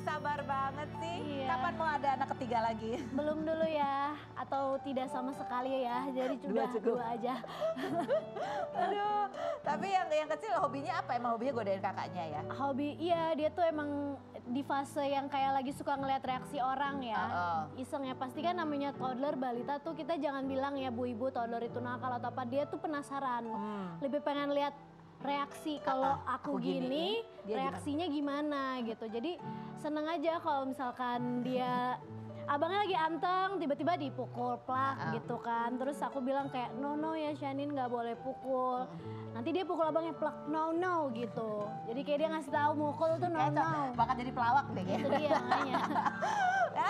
sabar banget sih. Iya. Kapan mau ada anak ketiga lagi? Belum dulu ya, atau tidak sama sekali ya, jadi Dua cukup. dua aja. Aduh, tapi yang kecil hobinya apa? Emang hobinya godain kakaknya ya? Hobi, iya dia tuh emang di fase yang kayak lagi suka ngeliat reaksi orang ya. Iseng ya, pasti kan namanya toddler, balita tuh kita jangan bilang ya bu ibu toddler itu nakal atau apa. Dia tuh penasaran, lebih pengen lihat reaksi kalau aku gini, reaksinya gimana gitu. Jadi seneng aja kalau misalkan dia abangnya lagi anteng, tiba-tiba dipukul plak gitu kan. Terus aku bilang kayak no ya Shanin nggak boleh pukul. Nanti dia pukul abangnya plak no gitu. Jadi kayak dia ngasih tahu mukul tuh no. Bakal jadi pelawak deh Itu dia makanya.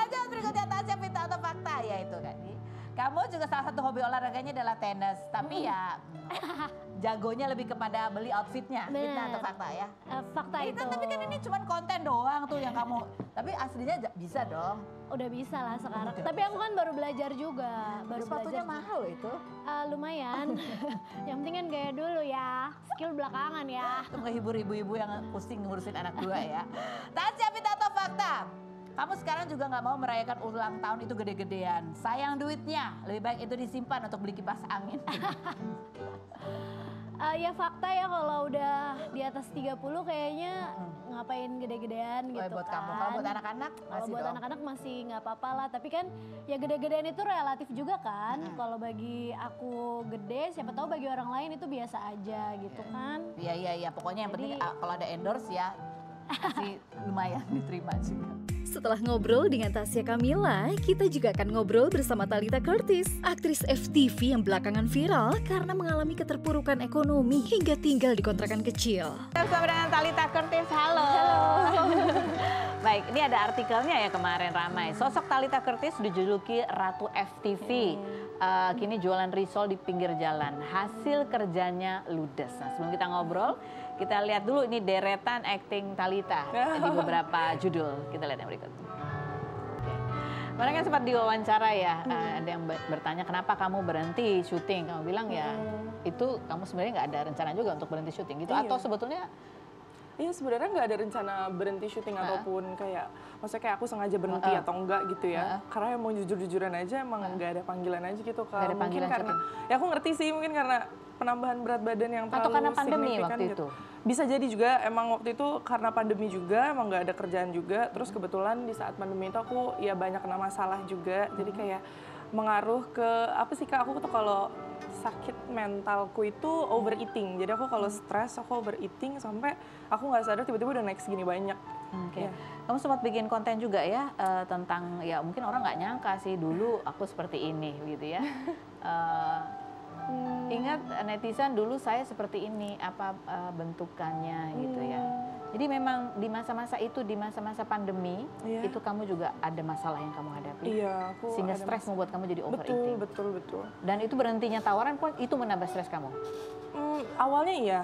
Jangan berikutnya Tasya Pinta atau fakta ya itu kan. Kamu juga salah satu hobi olahraganya adalah tenis, tapi ya jagonya lebih kepada beli outfitnya. Fitnah atau fakta ya? Fakta itu. Tapi kan ini cuma konten doang tuh yang kamu, tapi aslinya bisa dong. Udah bisa lah sekarang. Tapi aku kan baru belajar juga. Sepatunya mahal loh itu. Lumayan. Yang penting kan gaya dulu ya. Skill belakangan ya. Untuk menghibur ibu-ibu yang pusing ngurusin anak dua ya. Tasya Pinta atau fakta? Kamu sekarang juga nggak mau merayakan ulang tahun itu gede-gedean. Sayang duitnya, lebih baik itu disimpan untuk beli kipas angin. Ya fakta ya kalau udah di atas 30 kayaknya ngapain gede-gedean gitu Buat kan. kamu, kalau buat anak-anak Kalau buat anak-anak masih nggak apa-apa lah. Tapi kan ya gede-gedean itu relatif juga kan. Kalau bagi aku gede, siapa tahu bagi orang lain itu biasa aja gitu kan. Iya. Pokoknya yang penting kalau ada endorse ya masih lumayan diterima juga. Setelah ngobrol dengan Tasya Kamila, kita juga akan ngobrol bersama Thalita Curtis, aktris FTV yang belakangan viral karena mengalami keterpurukan ekonomi hingga tinggal di kontrakan kecil. Bersama dengan Thalita Curtis, halo. Baik, ini ada artikelnya ya kemarin ramai. Sosok Thalita Curtis dijuluki Ratu FTV. Kini jualan risol di pinggir jalan. Hasil kerjanya ludes. Nah, sebelum kita ngobrol, kita lihat dulu ini deretan acting Thalita di beberapa judul. Kita lihat yang berikut. Kemarin kan sempat diwawancara ya, ada yang bertanya kenapa kamu berhenti syuting. Kamu bilang ya itu kamu sebenarnya nggak ada rencana juga untuk berhenti syuting gitu. Atau sebetulnya iya sebenarnya nggak ada rencana berhenti syuting ataupun kayak maksudnya kayak aku sengaja berhenti atau enggak gitu ya. Karena emang jujur-jujuran aja emang nggak ada panggilan aja gitu Kak. Ada panggilan mungkin karena syuting. ya aku ngerti sih mungkin karena penambahan berat badan yang terlalu atau karena pandemi signifikan waktu gitu. itu? Bisa jadi juga emang waktu itu karena pandemi juga emang nggak ada kerjaan juga. Terus kebetulan di saat pandemi itu aku ya banyak kena masalah juga. Jadi kayak mengaruh ke apa sih Kak, aku tuh kalau sakit mentalku itu overeating. Jadi aku kalau stres aku overeating sampai aku nggak sadar tiba-tiba udah naik segini banyak. Oke. Ya. Kamu sempat bikin konten juga ya tentang ya mungkin orang nggak nyangka sih dulu aku seperti ini gitu ya. Ingat netizen dulu saya seperti ini apa bentukannya gitu ya. Jadi memang di masa-masa itu, di masa-masa pandemi itu kamu juga ada masalah yang kamu hadapi. Iya, aku sehingga ada stres membuat kamu jadi overeating. Betul. Dan itu berhentinya tawaran pun itu menambah stres kamu. Awalnya iya.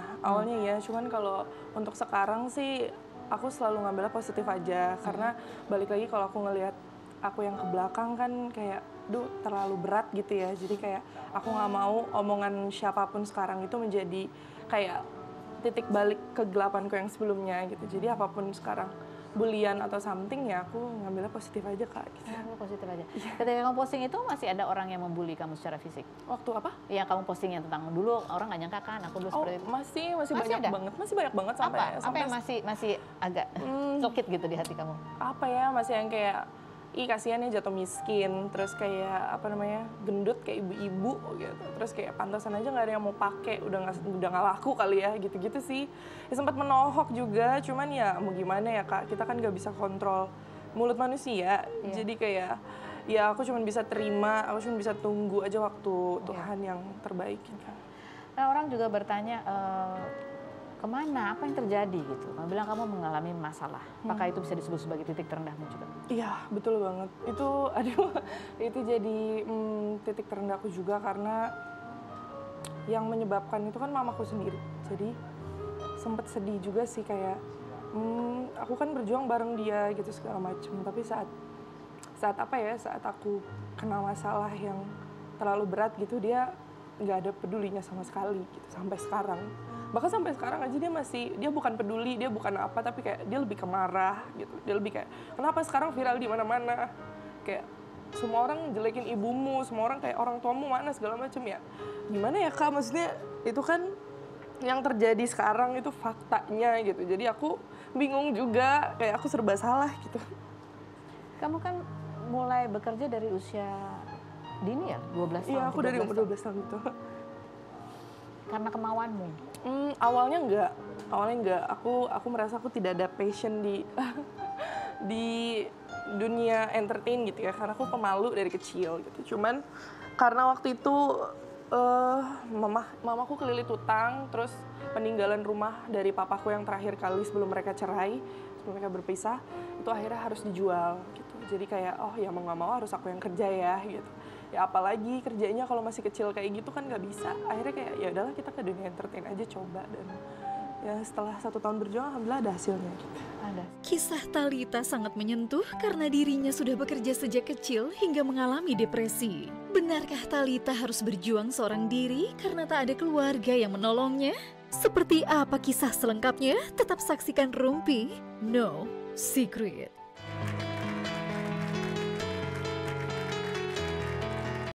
Cuman kalau untuk sekarang sih aku selalu ngambilnya positif aja. Karena balik lagi kalau aku ngelihat aku yang ke belakang kan kayak, duh terlalu berat gitu ya. Jadi kayak aku nggak mau omongan siapapun sekarang itu menjadi kayak titik balik kegelapanku yang sebelumnya gitu. Jadi apapun sekarang bulian atau something ya aku ngambilnya positif aja Kak. Gitu. Positif aja. Ketika kamu posting itu masih ada orang yang membuli kamu secara fisik? Waktu apa? Iya kamu postingnya tentang dulu orang nggak nyangka kan aku dulu seperti itu. Masih banyak ada? banget. Masih banyak banget sampai Apa yang masih agak sakit gitu di hati kamu? Apa ya, masih yang kayak ih kasihan ya jatuh miskin, terus kayak apa namanya gendut kayak ibu-ibu gitu, terus kayak pantasan aja nggak ada yang mau pakai, udah nggak laku kali ya, gitu-gitu sih. Ya, sempat menohok juga, cuman ya mau gimana ya Kak, kita kan nggak bisa kontrol mulut manusia, jadi kayak ya aku cuma bisa terima, aku cuma bisa tunggu aja waktu Tuhan yang terbaik. Gitu. Nah, orang juga bertanya kemana, apa yang terjadi gitu. Kamu bilang kamu mengalami masalah. Apakah itu bisa disebut sebagai titik terendahmu juga? Iya, betul banget. Itu jadi titik terendahku juga karena yang menyebabkan itu kan mamaku sendiri. Jadi sempet sedih juga sih kayak aku kan berjuang bareng dia gitu segala macem. Tapi saat aku kena masalah yang terlalu berat gitu, dia nggak ada pedulinya sama sekali gitu sampai sekarang. Bahkan sampai sekarang aja dia bukan peduli, dia bukan apa, tapi kayak dia lebih ke marah gitu. Dia lebih kayak, kenapa sekarang viral di mana-mana? Kayak semua orang jelekin ibumu, semua orang kayak orang tuamu mana segala macam ya. Gimana ya Kak, maksudnya itu kan yang terjadi sekarang itu faktanya gitu. Jadi aku bingung juga, kayak aku serba salah gitu. Kamu kan mulai bekerja dari usia dini ya, 12 tahun? Iya, aku dari umur 12 tahun itu. Karena kemauanmu? Awalnya enggak. Aku merasa aku tidak ada passion di di dunia entertain gitu ya, karena aku pemalu dari kecil gitu. Cuman karena waktu itu mamaku kelilit utang, terus peninggalan rumah dari papaku yang terakhir kali sebelum mereka cerai, sebelum mereka berpisah, itu akhirnya harus dijual gitu. Jadi kayak oh ya mau nggak mau harus aku yang kerja ya gitu. Ya apalagi kerjanya kalau masih kecil kayak gitu kan nggak bisa. Akhirnya kayak ya udahlah kita ke dunia entertain aja coba, dan ya setelah 1 tahun berjuang alhamdulillah ada hasilnya gitu. Ada. Kisah Thalita sangat menyentuh karena dirinya sudah bekerja sejak kecil hingga mengalami depresi. Benarkah Thalita harus berjuang seorang diri karena tak ada keluarga yang menolongnya? Seperti apa kisah selengkapnya? Tetap saksikan Rumpi No Secret.